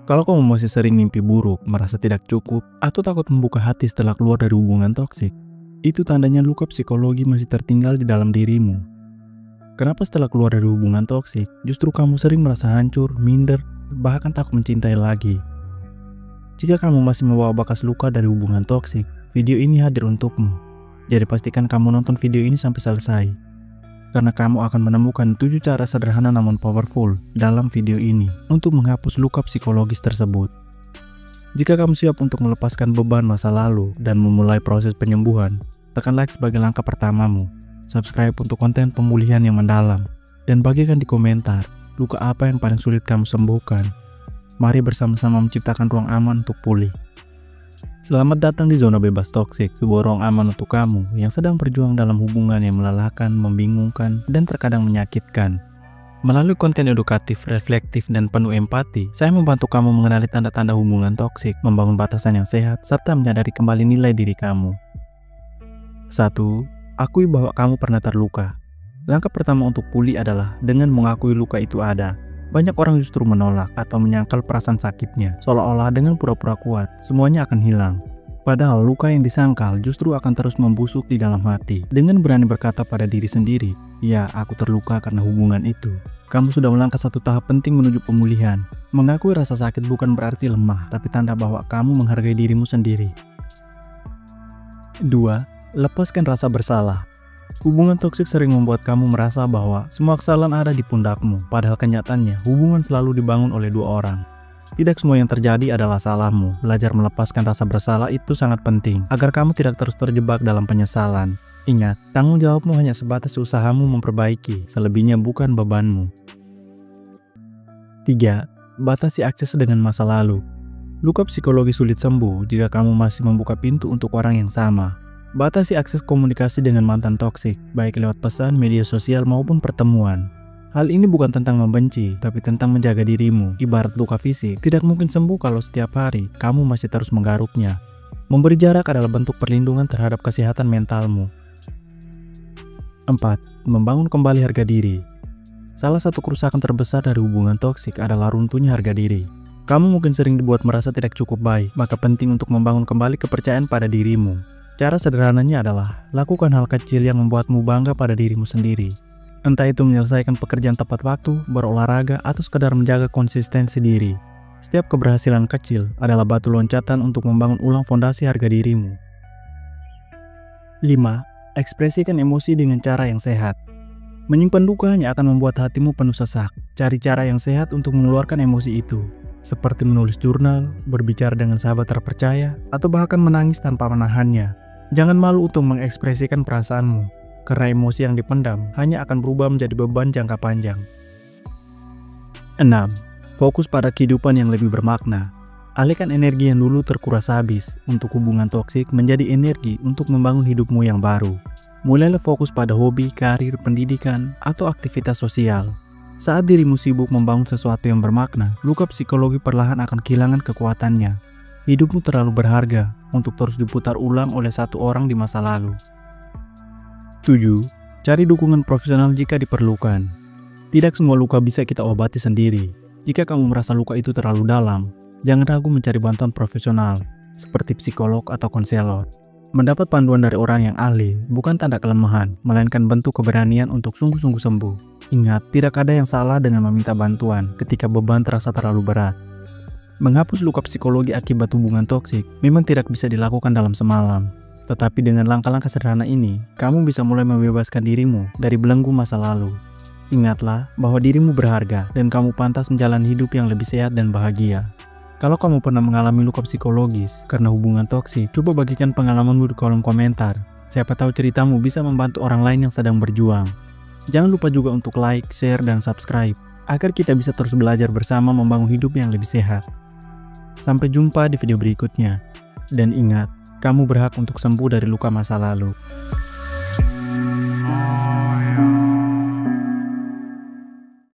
Kalau kamu masih sering mimpi buruk, merasa tidak cukup, atau takut membuka hati setelah keluar dari hubungan toksik, itu tandanya luka psikologi masih tertinggal di dalam dirimu. Kenapa setelah keluar dari hubungan toksik, justru kamu sering merasa hancur, minder, bahkan takut mencintai lagi? Jika kamu masih membawa bekas luka dari hubungan toksik, video ini hadir untukmu. Jadi pastikan kamu nonton video ini sampai selesai. Karena kamu akan menemukan 7 cara sederhana namun powerful dalam video ini untuk menghapus luka psikologis tersebut. Jika kamu siap untuk melepaskan beban masa lalu dan memulai proses penyembuhan, tekan like sebagai langkah pertamamu. Subscribe untuk konten pemulihan yang mendalam, dan bagikan di komentar luka apa yang paling sulit kamu sembuhkan. Mari bersama-sama menciptakan ruang aman untuk pulih. Selamat datang di zona bebas toksik, sebuah ruang aman untuk kamu yang sedang berjuang dalam hubungan yang melelahkan, membingungkan, dan terkadang menyakitkan. Melalui konten edukatif, reflektif, dan penuh empati, saya membantu kamu mengenali tanda-tanda hubungan toksik, membangun batasan yang sehat, serta menyadari kembali nilai diri kamu. 1. Akui bahwa kamu pernah terluka. Langkah pertama untuk pulih adalah dengan mengakui luka itu ada. Banyak orang justru menolak atau menyangkal perasaan sakitnya, seolah-olah dengan pura-pura kuat, semuanya akan hilang. Padahal luka yang disangkal justru akan terus membusuk di dalam hati. Dengan berani berkata pada diri sendiri, "Ya, aku terluka karena hubungan itu." Kamu sudah melangkah satu tahap penting menuju pemulihan. Mengakui rasa sakit bukan berarti lemah, tapi tanda bahwa kamu menghargai dirimu sendiri. 2. Lepaskan rasa bersalah. Hubungan toksik sering membuat kamu merasa bahwa semua kesalahan ada di pundakmu, padahal kenyataannya hubungan selalu dibangun oleh dua orang. Tidak semua yang terjadi adalah salahmu. Belajar melepaskan rasa bersalah itu sangat penting, agar kamu tidak terus terjebak dalam penyesalan. Ingat, tanggung jawabmu hanya sebatas usahamu memperbaiki, selebihnya bukan bebanmu. 3. Batasi akses dengan masa lalu. Luka psikologi sulit sembuh jika kamu masih membuka pintu untuk orang yang sama. Batasi akses komunikasi dengan mantan toksik, baik lewat pesan, media sosial, maupun pertemuan. Hal ini bukan tentang membenci, tapi tentang menjaga dirimu. Ibarat luka fisik, tidak mungkin sembuh kalau setiap hari kamu masih terus menggaruknya. Memberi jarak adalah bentuk perlindungan terhadap kesehatan mentalmu. 4. Membangun kembali harga diri. Salah satu kerusakan terbesar dari hubungan toksik adalah runtuhnya harga diri. Kamu mungkin sering dibuat merasa tidak cukup baik, maka penting untuk membangun kembali kepercayaan pada dirimu. Cara sederhananya adalah, lakukan hal kecil yang membuatmu bangga pada dirimu sendiri. Entah itu menyelesaikan pekerjaan tepat waktu, berolahraga, atau sekedar menjaga konsistensi diri. Setiap keberhasilan kecil adalah batu loncatan untuk membangun ulang fondasi harga dirimu. 5. Ekspresikan emosi dengan cara yang sehat. Menyimpan duka hanya akan membuat hatimu penuh sesak. Cari cara yang sehat untuk mengeluarkan emosi itu. Seperti menulis jurnal, berbicara dengan sahabat terpercaya, atau bahkan menangis tanpa menahannya. Jangan malu untuk mengekspresikan perasaanmu, karena emosi yang dipendam hanya akan berubah menjadi beban jangka panjang. 6. Fokus pada kehidupan yang lebih bermakna. Alihkan energi yang dulu terkuras habis untuk hubungan toksik menjadi energi untuk membangun hidupmu yang baru. Mulailah fokus pada hobi, karir, pendidikan, atau aktivitas sosial. Saat dirimu sibuk membangun sesuatu yang bermakna, luka psikologi perlahan akan kehilangan kekuatannya. Hidupmu terlalu berharga untuk terus diputar ulang oleh satu orang di masa lalu. 7. Cari dukungan profesional jika diperlukan. Tidak semua luka bisa kita obati sendiri. Jika kamu merasa luka itu terlalu dalam, jangan ragu mencari bantuan profesional, seperti psikolog atau konselor. Mendapat panduan dari orang yang ahli bukan tanda kelemahan, melainkan bentuk keberanian untuk sungguh-sungguh sembuh. Ingat, tidak ada yang salah dengan meminta bantuan ketika beban terasa terlalu berat. Menghapus luka psikologi akibat hubungan toksik memang tidak bisa dilakukan dalam semalam. Tetapi dengan langkah-langkah sederhana ini, kamu bisa mulai membebaskan dirimu dari belenggu masa lalu. Ingatlah bahwa dirimu berharga dan kamu pantas menjalani hidup yang lebih sehat dan bahagia. Kalau kamu pernah mengalami luka psikologis karena hubungan toksik, coba bagikan pengalamanmu di kolom komentar. Siapa tahu ceritamu bisa membantu orang lain yang sedang berjuang. Jangan lupa juga untuk like, share, dan subscribe, agar kita bisa terus belajar bersama membangun hidup yang lebih sehat. Sampai jumpa di video berikutnya. Dan ingat, kamu berhak untuk sembuh dari luka masa lalu.